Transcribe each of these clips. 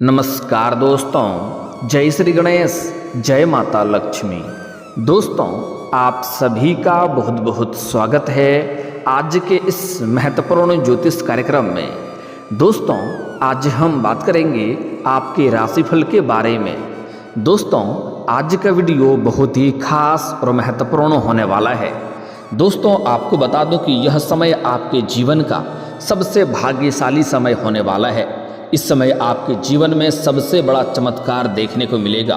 नमस्कार दोस्तों, जय श्री गणेश, जय माता लक्ष्मी। दोस्तों, आप सभी का बहुत बहुत स्वागत है आज के इस महत्वपूर्ण ज्योतिष कार्यक्रम में। दोस्तों, आज हम बात करेंगे आपके राशिफल के बारे में। दोस्तों, आज का वीडियो बहुत ही खास और महत्वपूर्ण होने वाला है। दोस्तों, आपको बता दूं कि यह समय आपके जीवन का सबसे भाग्यशाली समय होने वाला है। इस समय आपके जीवन में सबसे बड़ा चमत्कार देखने को मिलेगा,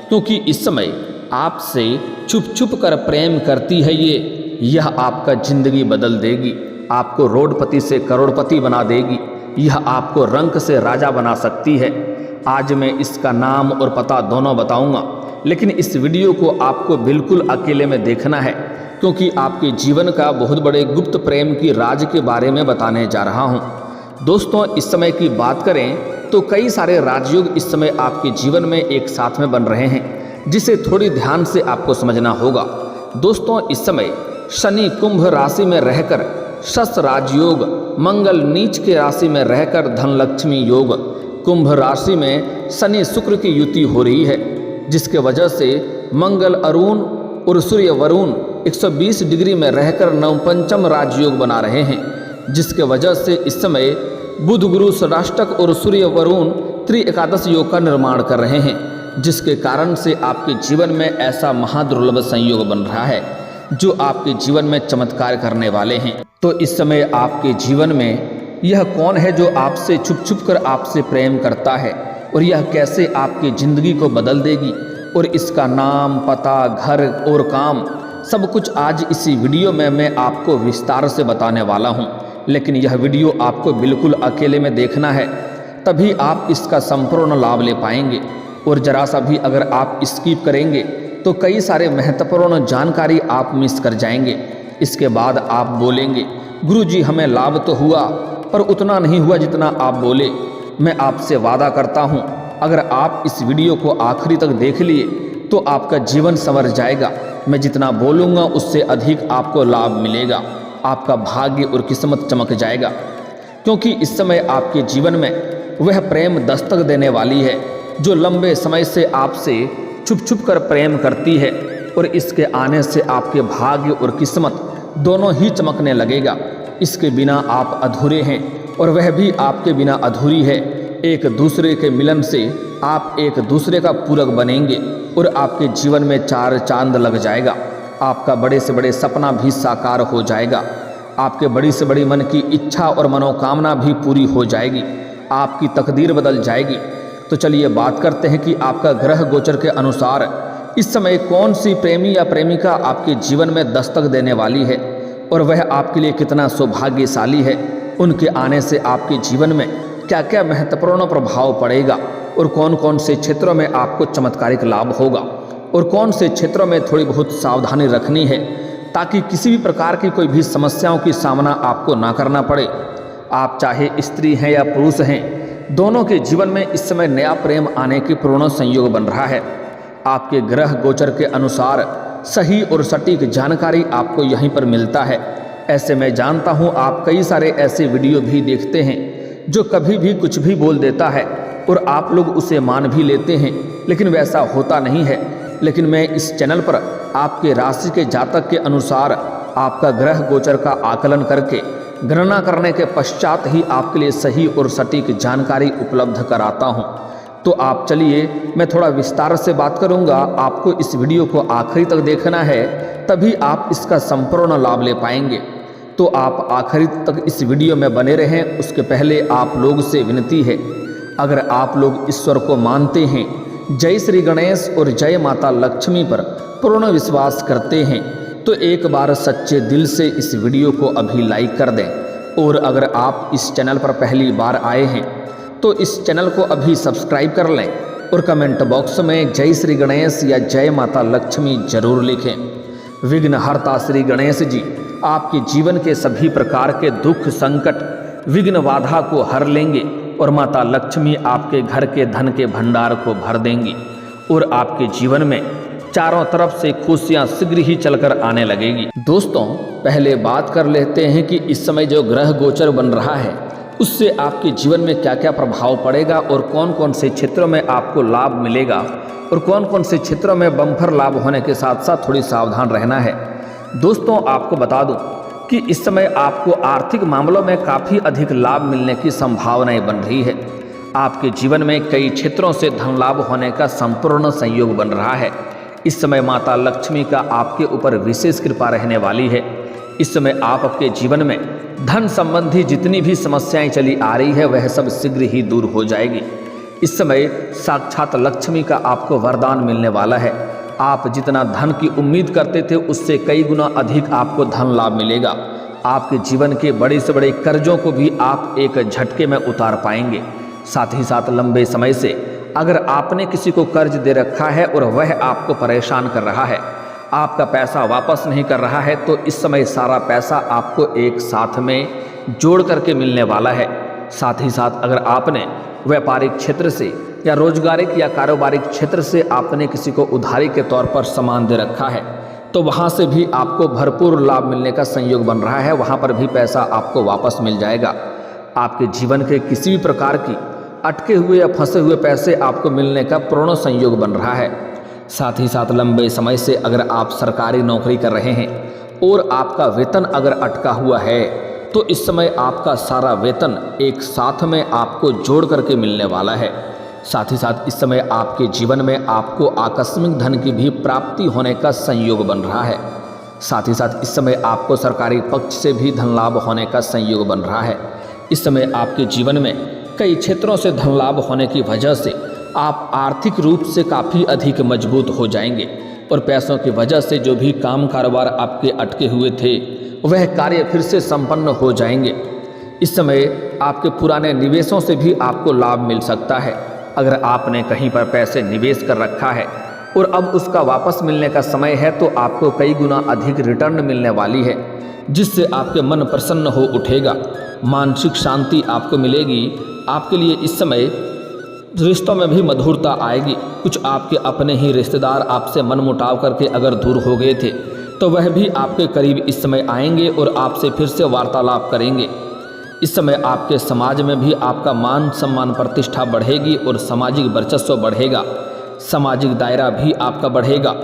क्योंकि इस समय आपसे छुप छुप कर प्रेम करती है यह आपका जिंदगी बदल देगी। आपको रोडपति से करोड़पति बना देगी। यह आपको रंक से राजा बना सकती है। आज मैं इसका नाम और पता दोनों बताऊंगा, लेकिन इस वीडियो को आपको बिल्कुल अकेले में देखना है, क्योंकि आपके जीवन का बहुत बड़े गुप्त प्रेम की राज के बारे में बताने जा रहा हूँ। दोस्तों, इस समय की बात करें तो कई सारे राजयोग इस समय आपके जीवन में एक साथ में बन रहे हैं, जिसे थोड़ी ध्यान से आपको समझना होगा। दोस्तों, इस समय शनि कुंभ राशि में रहकर शश राजयोग, मंगल नीच के राशि में रहकर धनलक्ष्मी योग, कुंभ राशि में शनि शुक्र की युति हो रही है, जिसके वजह से मंगल अरुण और सूर्य वरुण 120 डिग्री में रहकर नवपंचम राजयोग बना रहे हैं, जिसके वजह से इस समय बुध गुरु षडाष्टक और सूर्य वरुण त्रि एकादश योग का निर्माण कर रहे हैं, जिसके कारण से आपके जीवन में ऐसा महादुर्लभ संयोग बन रहा है जो आपके जीवन में चमत्कार करने वाले हैं। तो इस समय आपके जीवन में यह कौन है जो आपसे छुप छुप कर आपसे प्रेम करता है, और यह कैसे आपकी जिंदगी को बदल देगी, और इसका नाम, पता, घर और काम सब कुछ आज इसी वीडियो में मैं आपको विस्तार से बताने वाला हूँ। लेकिन यह वीडियो आपको बिल्कुल अकेले में देखना है, तभी आप इसका संपूर्ण लाभ ले पाएंगे। और जरा सा भी अगर आप स्किप करेंगे तो कई सारे महत्वपूर्ण जानकारी आप मिस कर जाएंगे। इसके बाद आप बोलेंगे, गुरुजी हमें लाभ तो हुआ, पर उतना नहीं हुआ जितना आप बोले। मैं आपसे वादा करता हूँ, अगर आप इस वीडियो को आखिरी तक देख लिए तो आपका जीवन संवर जाएगा। मैं जितना बोलूँगा उससे अधिक आपको लाभ मिलेगा। आपका भाग्य और किस्मत चमक जाएगा, क्योंकि इस समय आपके जीवन में वह प्रेम दस्तक देने वाली है जो लंबे समय से आपसे छुप छुप कर प्रेम करती है, और इसके आने से आपके भाग्य और किस्मत दोनों ही चमकने लगेगा। इसके बिना आप अधूरे हैं और वह भी आपके बिना अधूरी है। एक दूसरे के मिलन से आप एक दूसरे का पूरक बनेंगे और आपके जीवन में चार चांद लग जाएगा। आपका बड़े से बड़े सपना भी साकार हो जाएगा। आपके बड़ी से बड़ी मन की इच्छा और मनोकामना भी पूरी हो जाएगी। आपकी तकदीर बदल जाएगी। तो चलिए बात करते हैं कि आपका ग्रह गोचर के अनुसार इस समय कौन सी प्रेमी या प्रेमिका आपके जीवन में दस्तक देने वाली है, और वह आपके लिए कितना सौभाग्यशाली है। उनके आने से आपके जीवन में क्या क्या महत्वपूर्ण प्रभाव पड़ेगा, और कौन कौन से क्षेत्रों में आपको चमत्कारिक लाभ होगा, और कौन से क्षेत्रों में थोड़ी बहुत सावधानी रखनी है, ताकि किसी भी प्रकार की कोई भी समस्याओं की सामना आपको ना करना पड़े। आप चाहे स्त्री हैं या पुरुष हैं, दोनों के जीवन में इस समय नया प्रेम आने की पूर्ण संयोग बन रहा है। आपके ग्रह गोचर के अनुसार सही और सटीक जानकारी आपको यहीं पर मिलता है। ऐसे मैं जानता हूँ आप कई सारे ऐसे वीडियो भी देखते हैं जो कभी भी कुछ भी बोल देता है, और आप लोग उसे मान भी लेते हैं, लेकिन वैसा होता नहीं है। लेकिन मैं इस चैनल पर आपके राशि के जातक के अनुसार आपका ग्रह गोचर का आकलन करके गणना करने के पश्चात ही आपके लिए सही और सटीक जानकारी उपलब्ध कराता हूं। तो आप चलिए, मैं थोड़ा विस्तार से बात करूंगा। आपको इस वीडियो को आखिरी तक देखना है, तभी आप इसका संपूर्ण लाभ ले पाएंगे। तो आप आखिरी तक इस वीडियो में बने रहें। उसके पहले आप लोग से विनती है, अगर आप लोग ईश्वर को मानते हैं, जय श्री गणेश और जय माता लक्ष्मी पर पूर्ण विश्वास करते हैं, तो एक बार सच्चे दिल से इस वीडियो को अभी लाइक कर दें। और अगर आप इस चैनल पर पहली बार आए हैं तो इस चैनल को अभी सब्सक्राइब कर लें, और कमेंट बॉक्स में जय श्री गणेश या जय माता लक्ष्मी जरूर लिखें। विघ्नहर्ता श्री गणेश जी आपके जीवन के सभी प्रकार के दुख, संकट, विघ्न, बाधा को हर लेंगे, और माता लक्ष्मी आपके घर के धन के भंडार को भर देंगी, और आपके जीवन में चारों तरफ से खुशियां शीघ्र ही चलकर आने लगेगी। दोस्तों, पहले बात कर लेते हैं कि इस समय जो ग्रह गोचर बन रहा है उससे आपके जीवन में क्या क्या प्रभाव पड़ेगा और कौन कौन से क्षेत्रों में आपको लाभ मिलेगा और कौन कौन से क्षेत्रों में बम्पर लाभ होने के साथ साथ थोड़ी सावधान रहना है। दोस्तों, आपको बता दूं कि इस समय आपको आर्थिक मामलों में काफ़ी अधिक लाभ मिलने की संभावनाएं बन रही है। आपके जीवन में कई क्षेत्रों से धन लाभ होने का संपूर्ण संयोग बन रहा है। इस समय माता लक्ष्मी का आपके ऊपर विशेष कृपा रहने वाली है। इस समय आप आपके जीवन में धन संबंधी जितनी भी समस्याएं चली आ रही है वह सब शीघ्र ही दूर हो जाएगी। इस समय साक्षात लक्ष्मी का आपको वरदान मिलने वाला है। आप जितना धन की उम्मीद करते थे उससे कई गुना अधिक आपको धन लाभ मिलेगा। आपके जीवन के बड़े से बड़े कर्जों को भी आप एक झटके में उतार पाएंगे। साथ ही साथ लंबे समय से अगर आपने किसी को कर्ज दे रखा है और वह आपको परेशान कर रहा है, आपका पैसा वापस नहीं कर रहा है, तो इस समय सारा पैसा आपको एक साथ में जोड़ करके मिलने वाला है। साथ ही साथ अगर आपने व्यापारिक क्षेत्र से या रोजगारिक या कारोबारिक क्षेत्र से आपने किसी को उधारी के तौर पर सामान दे रखा है तो वहाँ से भी आपको भरपूर लाभ मिलने का संयोग बन रहा है। वहाँ पर भी पैसा आपको वापस मिल जाएगा। आपके जीवन के किसी भी प्रकार की अटके हुए या फंसे हुए पैसे आपको मिलने का पूर्ण संयोग बन रहा है। साथ ही साथ लंबे समय से अगर आप सरकारी नौकरी कर रहे हैं और आपका वेतन अगर अटका हुआ है तो इस समय आपका सारा वेतन एक साथ में आपको जोड़ करके मिलने वाला है। साथ ही साथ इस समय आपके जीवन में आपको आकस्मिक धन की भी प्राप्ति होने का संयोग बन रहा है। साथ ही साथ इस समय आपको सरकारी पक्ष से भी धन लाभ होने का संयोग बन रहा है। इस समय आपके जीवन में कई क्षेत्रों से धन लाभ होने की वजह से आप आर्थिक रूप से काफ़ी अधिक मजबूत हो जाएंगे और पैसों की वजह से जो भी काम कारोबार आपके अटके हुए थे वह कार्य फिर से संपन्न हो जाएंगे। इस समय आपके पुराने निवेशों से भी आपको लाभ मिल सकता है। अगर आपने कहीं पर पैसे निवेश कर रखा है और अब उसका वापस मिलने का समय है तो आपको कई गुना अधिक रिटर्न मिलने वाली है, जिससे आपके मन प्रसन्न हो उठेगा, मानसिक शांति आपको मिलेगी। आपके लिए इस समय रिश्तों में भी मधुरता आएगी। कुछ आपके अपने ही रिश्तेदार आपसे मनमुटाव करके अगर दूर हो गए थे तो वह भी आपके करीब इस समय आएंगे और आपसे फिर से वार्तालाप करेंगे। इस समय आपके समाज में भी आपका मान सम्मान प्रतिष्ठा बढ़ेगी और सामाजिक वर्चस्व बढ़ेगा, सामाजिक दायरा भी आपका बढ़ेगा।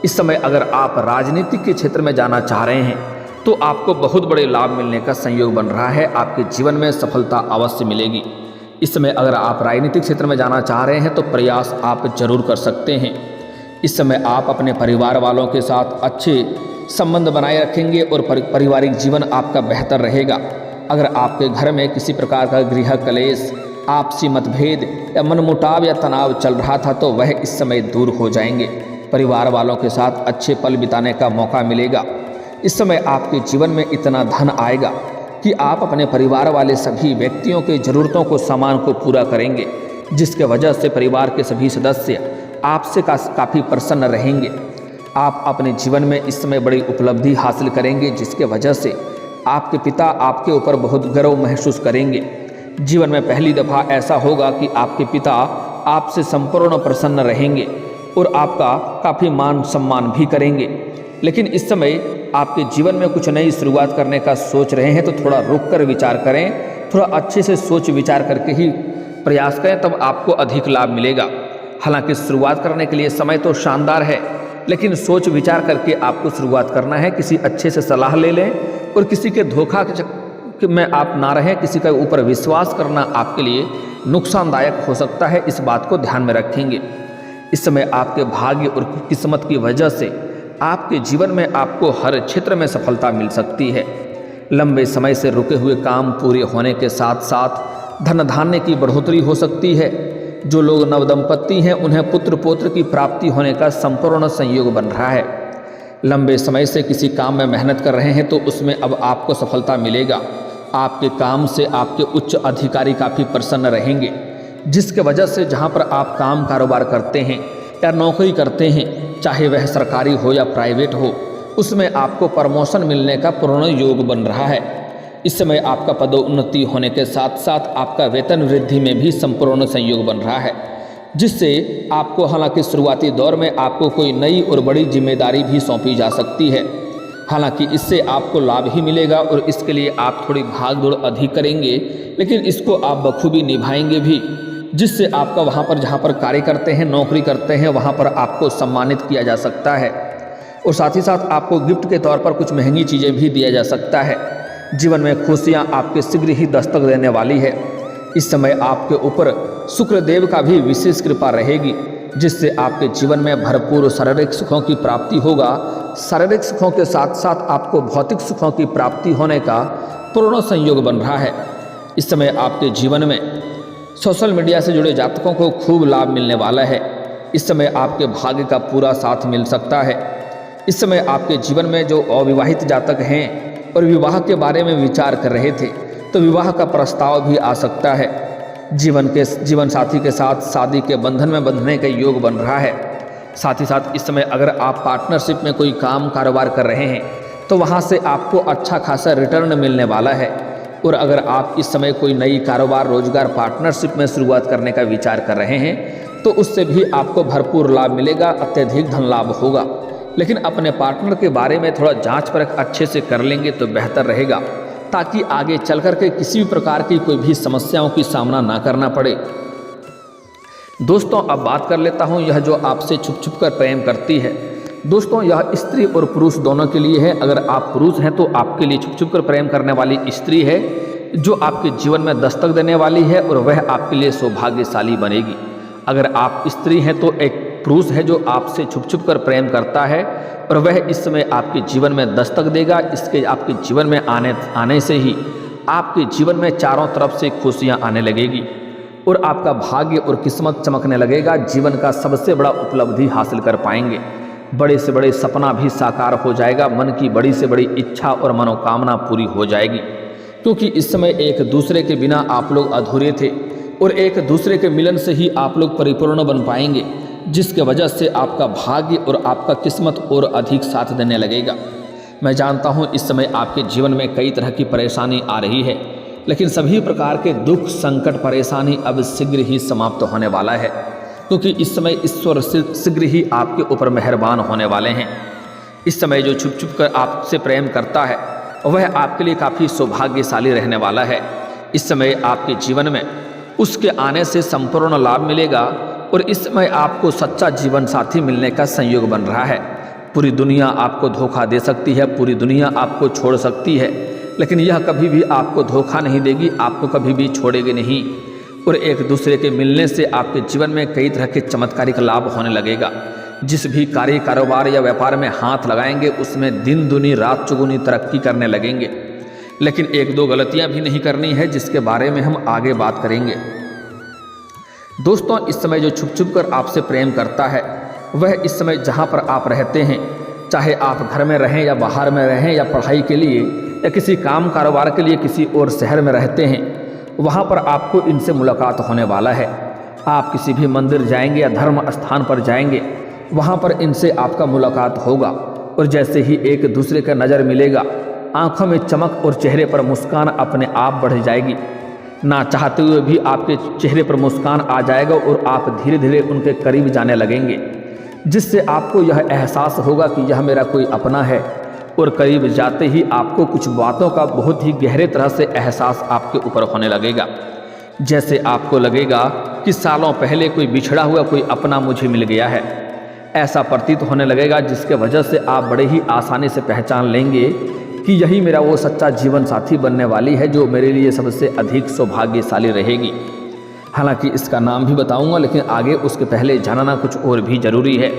इस समय अगर आप राजनीतिक के क्षेत्र में जाना चाह रहे हैं तो आपको बहुत बड़े लाभ मिलने का संयोग बन रहा है। आपके जीवन में सफलता अवश्य मिलेगी। इस समय अगर आप राजनीतिक क्षेत्र में जाना चाह रहे हैं तो प्रयास आप जरूर कर सकते हैं। इस समय आप अपने परिवार वालों के साथ अच्छे संबंध बनाए रखेंगे और पारिवारिक जीवन आपका बेहतर रहेगा। अगर आपके घर में किसी प्रकार का गृह कलेश, आपसी मतभेद या मनमुटाव या तनाव चल रहा था तो वह इस समय दूर हो जाएंगे। परिवार वालों के साथ अच्छे पल बिताने का मौका मिलेगा। इस समय आपके जीवन में इतना धन आएगा कि आप अपने परिवार वाले सभी व्यक्तियों के ज़रूरतों को सामान को पूरा करेंगे, जिसके वजह से परिवार के सभी सदस्य आपसे काफ़ी प्रसन्न रहेंगे। आप अपने जीवन में इस समय बड़ी उपलब्धि हासिल करेंगे, जिसके वजह से आपके पिता आपके ऊपर बहुत गर्व महसूस करेंगे। जीवन में पहली दफ़ा ऐसा होगा कि आपके पिता आपसे संपूर्ण प्रसन्न रहेंगे और आपका काफ़ी मान सम्मान भी करेंगे। लेकिन इस समय आपके जीवन में कुछ नई शुरुआत करने का सोच रहे हैं तो थोड़ा रुक कर विचार करें, थोड़ा अच्छे से सोच विचार करके ही प्रयास करें, तब आपको अधिक लाभ मिलेगा। हालांकि शुरुआत करने के लिए समय तो शानदार है, लेकिन सोच विचार करके आपको शुरुआत करना है। किसी अच्छे से सलाह ले लें और किसी के धोखा में आप ना रहें। किसी के ऊपर विश्वास करना आपके लिए नुकसानदायक हो सकता है, इस बात को ध्यान में रखेंगे। इस समय आपके भाग्य और किस्मत की वजह से आपके जीवन में आपको हर क्षेत्र में सफलता मिल सकती है। लंबे समय से रुके हुए काम पूरे होने के साथ साथ धन धान्य की बढ़ोतरी हो सकती है। जो लोग नवदंपति हैं उन्हें पुत्र पौत्र की प्राप्ति होने का संपूर्ण संयोग बन रहा है। लंबे समय से किसी काम में मेहनत कर रहे हैं तो उसमें अब आपको सफलता मिलेगा। आपके काम से आपके उच्च अधिकारी काफ़ी प्रसन्न रहेंगे, जिसके वजह से जहां पर आप काम कारोबार करते हैं या नौकरी करते हैं, चाहे वह सरकारी हो या प्राइवेट हो, उसमें आपको प्रमोशन मिलने का पूर्ण योग बन रहा है। इस समय आपका पदोन्नति होने के साथ साथ आपका वेतन वृद्धि में भी संपूर्ण संयोग बन रहा है, जिससे आपको हालांकि शुरुआती दौर में आपको कोई नई और बड़ी जिम्मेदारी भी सौंपी जा सकती है। हालांकि इससे आपको लाभ ही मिलेगा और इसके लिए आप थोड़ी भाग दौड़ अधिक करेंगे, लेकिन इसको आप बखूबी निभाएंगे भी, जिससे आपका वहाँ पर जहाँ पर कार्य करते हैं, नौकरी करते हैं, वहाँ पर आपको सम्मानित किया जा सकता है और साथ ही साथ आपको गिफ्ट के तौर पर कुछ महंगी चीज़ें भी दिया जा सकता है। जीवन में खुशियाँ आपके शीघ्र ही दस्तक देने वाली है। इस समय आपके ऊपर शुक्रदेव का भी विशेष कृपा रहेगी, जिससे आपके जीवन में भरपूर शारीरिक सुखों की प्राप्ति होगा। शारीरिक सुखों के साथ साथ आपको भौतिक सुखों की प्राप्ति होने का पूर्ण संयोग बन रहा है। इस समय आपके जीवन में सोशल मीडिया से जुड़े जातकों को खूब लाभ मिलने वाला है। इस समय आपके भाग्य का पूरा साथ मिल सकता है। इस समय आपके जीवन में जो अविवाहित जातक हैं और विवाह के बारे में विचार कर रहे थे, तो विवाह का प्रस्ताव भी आ सकता है। जीवन साथी के साथ शादी के बंधन में बंधने का योग बन रहा है। साथ ही साथ इस समय अगर आप पार्टनरशिप में कोई काम कारोबार कर रहे हैं, तो वहाँ से आपको अच्छा खासा रिटर्न मिलने वाला है। और अगर आप इस समय कोई नई कारोबार रोजगार पार्टनरशिप में शुरुआत करने का विचार कर रहे हैं, तो उससे भी आपको भरपूर लाभ मिलेगा, अत्यधिक धन लाभ होगा। लेकिन अपने पार्टनर के बारे में थोड़ा जांच परख अच्छे से कर लेंगे तो बेहतर रहेगा, ताकि आगे चल कर के किसी भी प्रकार की कोई भी समस्याओं की सामना ना करना पड़े। दोस्तों, अब बात कर लेता हूँ यह जो आपसे छुप छुप कर प्रेम करती है। दोस्तों, यह स्त्री और पुरुष दोनों के लिए है। अगर आप पुरुष हैं तो आपके लिए छुप छुप कर प्रेम करने वाली स्त्री है, जो आपके जीवन में दस्तक देने वाली है और वह आपके लिए सौभाग्यशाली बनेगी। अगर आप स्त्री हैं तो एक पुरुष है जो आपसे छुप छुप कर प्रेम करता है और वह इस समय आपके जीवन में दस्तक देगा। इसके आपके जीवन में आने से ही आपके जीवन में चारों तरफ से खुशियाँ आने लगेगी और आपका भाग्य और किस्मत चमकने लगेगा। जीवन का सबसे बड़ा उपलब्धि हासिल कर पाएंगे। बड़े से बड़े सपना भी साकार हो जाएगा। मन की बड़ी से बड़ी इच्छा और मनोकामना पूरी हो जाएगी, क्योंकि इस समय एक दूसरे के बिना आप लोग अधूरे थे और एक दूसरे के मिलन से ही आप लोग परिपूर्ण बन पाएंगे, जिसके वजह से आपका भाग्य और आपका किस्मत और अधिक साथ देने लगेगा। मैं जानता हूँ इस समय आपके जीवन में कई तरह की परेशानी आ रही है, लेकिन सभी प्रकार के दुख, संकट, परेशानी अब शीघ्र ही समाप्त होने वाला है, क्योंकि इस समय ईश्वर शीघ्र ही आपके ऊपर मेहरबान होने वाले हैं। इस समय जो छुप छुप कर आपसे प्रेम करता है, वह आपके लिए काफ़ी सौभाग्यशाली रहने वाला है। इस समय आपके जीवन में उसके आने से संपूर्ण लाभ मिलेगा और इस समय आपको सच्चा जीवन साथी मिलने का संयोग बन रहा है। पूरी दुनिया आपको धोखा दे सकती है, पूरी दुनिया आपको छोड़ सकती है, लेकिन यह कभी भी आपको धोखा नहीं देगी, आपको कभी भी छोड़ेगी नहीं। और एक दूसरे के मिलने से आपके जीवन में कई तरह के चमत्कारिक लाभ होने लगेगा। जिस भी कार्य, कारोबार या व्यापार में हाथ लगाएंगे, उसमें दिन दुनी रात चौगुनी तरक्की करने लगेंगे। लेकिन एक दो गलतियां भी नहीं करनी है, जिसके बारे में हम आगे बात करेंगे। दोस्तों, इस समय जो छुप छुप कर आपसे प्रेम करता है, वह इस समय जहाँ पर आप रहते हैं, चाहे आप घर में रहें या बाहर में रहें या पढ़ाई के लिए या किसी काम कारोबार के लिए किसी और शहर में रहते हैं, वहाँ पर आपको इनसे मुलाकात होने वाला है। आप किसी भी मंदिर जाएंगे या धर्म स्थान पर जाएंगे, वहाँ पर इनसे आपका मुलाकात होगा और जैसे ही एक दूसरे का नज़र मिलेगा, आंखों में चमक और चेहरे पर मुस्कान अपने आप बढ़ जाएगी। ना चाहते हुए भी आपके चेहरे पर मुस्कान आ जाएगा और आप धीरे धीरे उनके करीब जाने लगेंगे, जिससे आपको यह एहसास होगा कि यह मेरा कोई अपना है। और करीब जाते ही आपको कुछ बातों का बहुत ही गहरे तरह से एहसास आपके ऊपर होने लगेगा। जैसे आपको लगेगा कि सालों पहले कोई बिछड़ा हुआ कोई अपना मुझे मिल गया है, ऐसा प्रतीत होने लगेगा, जिसके वजह से आप बड़े ही आसानी से पहचान लेंगे कि यही मेरा वो सच्चा जीवन साथी बनने वाली है, जो मेरे लिए सबसे अधिक सौभाग्यशाली रहेगी। हालांकि इसका नाम भी बताऊंगा, लेकिन आगे उसके पहले जानना कुछ और भी ज़रूरी है।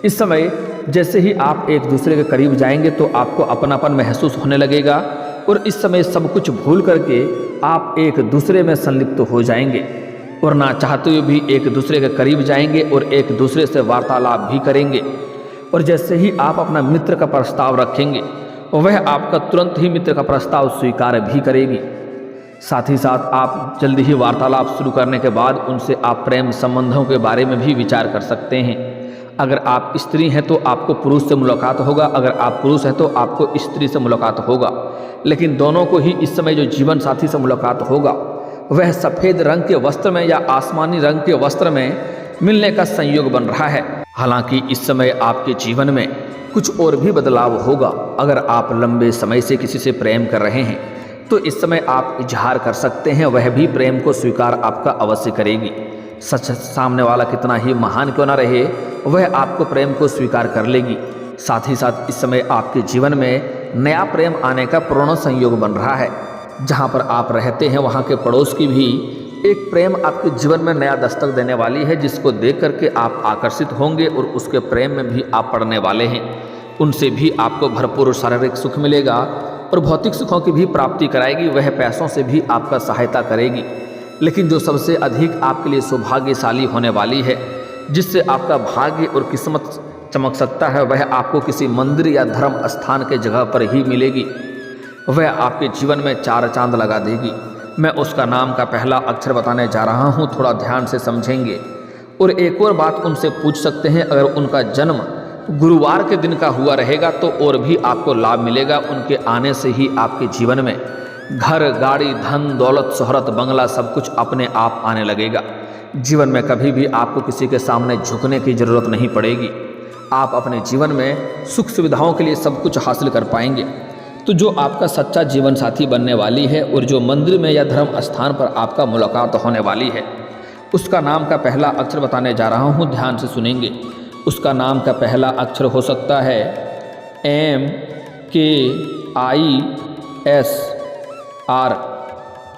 इस समय जैसे ही आप एक दूसरे के करीब जाएंगे तो आपको अपनापन महसूस होने लगेगा और इस समय सब कुछ भूल करके आप एक दूसरे में संलिप्त हो जाएंगे और ना चाहते हुए भी एक दूसरे के करीब जाएंगे और एक दूसरे से वार्तालाप भी करेंगे। और जैसे ही आप अपना मित्र का प्रस्ताव रखेंगे, वह आपका तुरंत ही मित्र का प्रस्ताव स्वीकार भी करेगी। साथ ही साथ आप जल्दी ही वार्तालाप शुरू करने के बाद उनसे आप प्रेम संबंधों के बारे में भी विचार कर सकते हैं। अगर आप स्त्री हैं तो आपको पुरुष से मुलाकात होगा, अगर आप पुरुष हैं तो आपको स्त्री से मुलाकात होगा, लेकिन दोनों को ही इस समय जो जीवन साथी से मुलाकात होगा, वह सफ़ेद रंग के वस्त्र में या आसमानी रंग के वस्त्र में मिलने का संयोग बन रहा है। हालांकि इस समय आपके जीवन में कुछ और भी बदलाव होगा। अगर आप लंबे समय से किसी से प्रेम कर रहे हैं तो इस समय आप इजहार कर सकते हैं, वह भी प्रेम को स्वीकार आपका अवश्य करेगी। सच सामने वाला कितना ही महान क्यों ना रहे, वह आपको प्रेम को स्वीकार कर लेगी। साथ ही साथ इस समय आपके जीवन में नया प्रेम आने का पूर्ण संयोग बन रहा है। जहाँ पर आप रहते हैं वहाँ के पड़ोस की भी एक प्रेम आपके जीवन में नया दस्तक देने वाली है, जिसको देख करके आप आकर्षित होंगे और उसके प्रेम में भी आप पड़ने वाले हैं। उनसे भी आपको भरपूर शारीरिक सुख मिलेगा और भौतिक सुखों की भी प्राप्ति कराएगी। वह पैसों से भी आपका सहायता करेगी। लेकिन जो सबसे अधिक आपके लिए सौभाग्यशाली होने वाली है, जिससे आपका भाग्य और किस्मत चमक सकता है, वह आपको किसी मंदिर या धर्म स्थान के जगह पर ही मिलेगी। वह आपके जीवन में 4 चांद लगा देगी। मैं उसका नाम का पहला अक्षर बताने जा रहा हूँ, थोड़ा ध्यान से समझेंगे। और एक और बात उनसे पूछ सकते हैं, अगर उनका जन्म गुरुवार के दिन का हुआ रहेगा तो और भी आपको लाभ मिलेगा। उनके आने से ही आपके जीवन में घर, गाड़ी, धन, दौलत, शोहरत, बंगला सब कुछ अपने आप आने लगेगा। जीवन में कभी भी आपको किसी के सामने झुकने की ज़रूरत नहीं पड़ेगी। आप अपने जीवन में सुख सुविधाओं के लिए सब कुछ हासिल कर पाएंगे। तो जो आपका सच्चा जीवन साथी बनने वाली है और जो मंदिर में या धर्म स्थान पर आपका मुलाकात होने वाली है, उसका नाम का पहला अक्षर बताने जा रहा हूँ, ध्यान से सुनेंगे। उसका नाम का पहला अक्षर हो सकता है MKISR।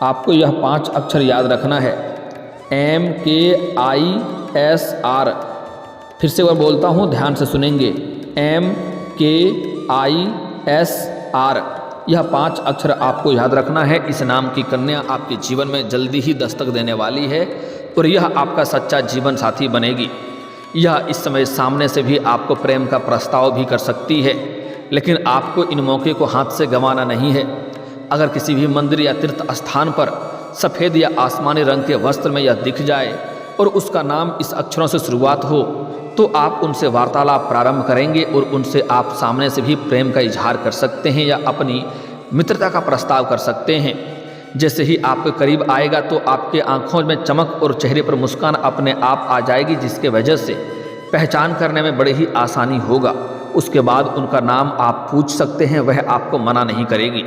आपको यह 5 अक्षर याद रखना है, MKISR। फिर से वह बोलता हूँ, ध्यान से सुनेंगे, MKISR। यह 5 अक्षर आपको याद रखना है। इस नाम की कन्या आपके जीवन में जल्दी ही दस्तक देने वाली है और यह आपका सच्चा जीवन साथी बनेगी। यह इस समय सामने से भी आपको प्रेम का प्रस्ताव भी कर सकती है, लेकिन आपको इन मौके को हाथ से गंवाना नहीं है। अगर किसी भी मंदिर या तीर्थ स्थान पर सफ़ेद या आसमानी रंग के वस्त्र में यह दिख जाए और उसका नाम इस अक्षरों से शुरुआत हो, तो आप उनसे वार्तालाप प्रारंभ करेंगे और उनसे आप सामने से भी प्रेम का इजहार कर सकते हैं या अपनी मित्रता का प्रस्ताव कर सकते हैं। जैसे ही आपके करीब आएगा तो आपके आंखों में चमक और चेहरे पर मुस्कान अपने आप आ जाएगी, जिसके वजह से पहचान करने में बड़ी ही आसानी होगा। उसके बाद उनका नाम आप पूछ सकते हैं, वह आपको मना नहीं करेगी।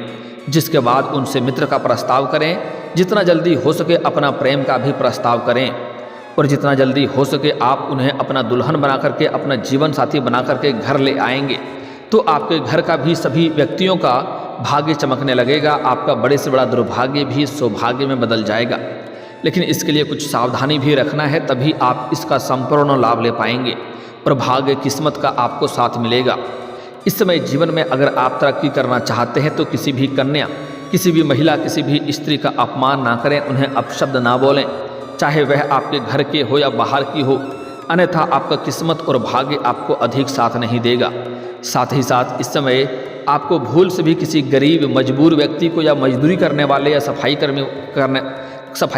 जिसके बाद उनसे मित्र का प्रस्ताव करें। जितना जल्दी हो सके अपना प्रेम का भी प्रस्ताव करें और जितना जल्दी हो सके आप उन्हें अपना दुल्हन बना करके, अपना जीवन साथी बना करके घर ले आएंगे, तो आपके घर का भी सभी व्यक्तियों का भाग्य चमकने लगेगा। आपका बड़े से बड़ा दुर्भाग्य भी सौभाग्य में बदल जाएगा। लेकिन इसके लिए कुछ सावधानी भी रखना है, तभी आप इसका संपूर्ण लाभ ले पाएंगे और भाग्य किस्मत का आपको साथ मिलेगा। इस समय जीवन में अगर आप तरक्की करना चाहते हैं तो किसी भी कन्या, किसी भी महिला, किसी भी स्त्री का अपमान ना करें, उन्हें अपशब्द ना बोलें, चाहे वह आपके घर के हो या बाहर की हो, अन्यथा आपका किस्मत और भाग्य आपको अधिक साथ नहीं देगा। साथ ही साथ इस समय आपको भूल से भी किसी गरीब मजबूर व्यक्ति को या मजदूरी करने वाले या सफाई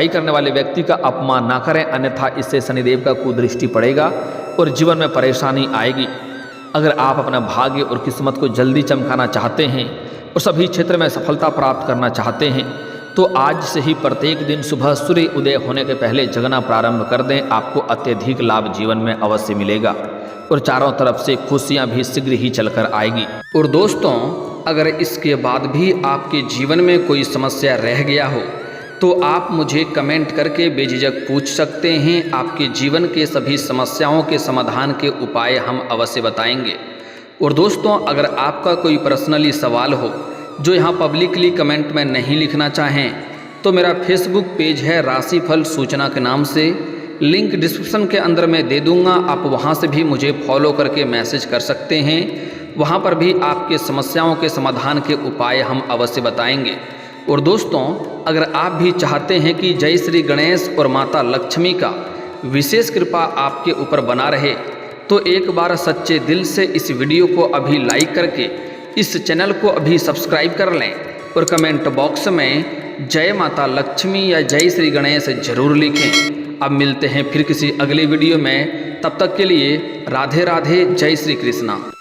करने वाले व्यक्ति का अपमान ना करें, अन्यथा इससे शनिदेव का कुदृष्टि पड़ेगा और जीवन में परेशानी आएगी। अगर आप अपना भाग्य और किस्मत को जल्दी चमकाना चाहते हैं और सभी क्षेत्र में सफलता प्राप्त करना चाहते हैं तो आज से ही प्रत्येक दिन सुबह सूर्य उदय होने के पहले जगना प्रारंभ कर दें। आपको अत्यधिक लाभ जीवन में अवश्य मिलेगा और चारों तरफ से खुशियां भी शीघ्र ही चलकर आएगी। और दोस्तों, अगर इसके बाद भी आपके जीवन में कोई समस्या रह गया हो तो आप मुझे कमेंट करके बेझिझक पूछ सकते हैं। आपके जीवन के सभी समस्याओं के समाधान के उपाय हम अवश्य बताएंगे। और दोस्तों, अगर आपका कोई पर्सनली सवाल हो जो यहाँ पब्लिकली कमेंट में नहीं लिखना चाहें तो मेरा फेसबुक पेज है राशिफल सूचना के नाम से, लिंक डिस्क्रिप्शन के अंदर मैं दे दूँगा। आप वहाँ से भी मुझे फॉलो करके मैसेज कर सकते हैं। वहाँ पर भी आपके समस्याओं के समाधान के उपाय हम अवश्य बताएंगे। और दोस्तों, अगर आप भी चाहते हैं कि जय श्री गणेश और माता लक्ष्मी का विशेष कृपा आपके ऊपर बना रहे तो एक बार सच्चे दिल से इस वीडियो को अभी लाइक करके इस चैनल को अभी सब्सक्राइब कर लें और कमेंट बॉक्स में जय माता लक्ष्मी या जय श्री गणेश जरूर लिखें। अब मिलते हैं फिर किसी अगली वीडियो में, तब तक के लिए राधे राधे, जय श्री कृष्णा।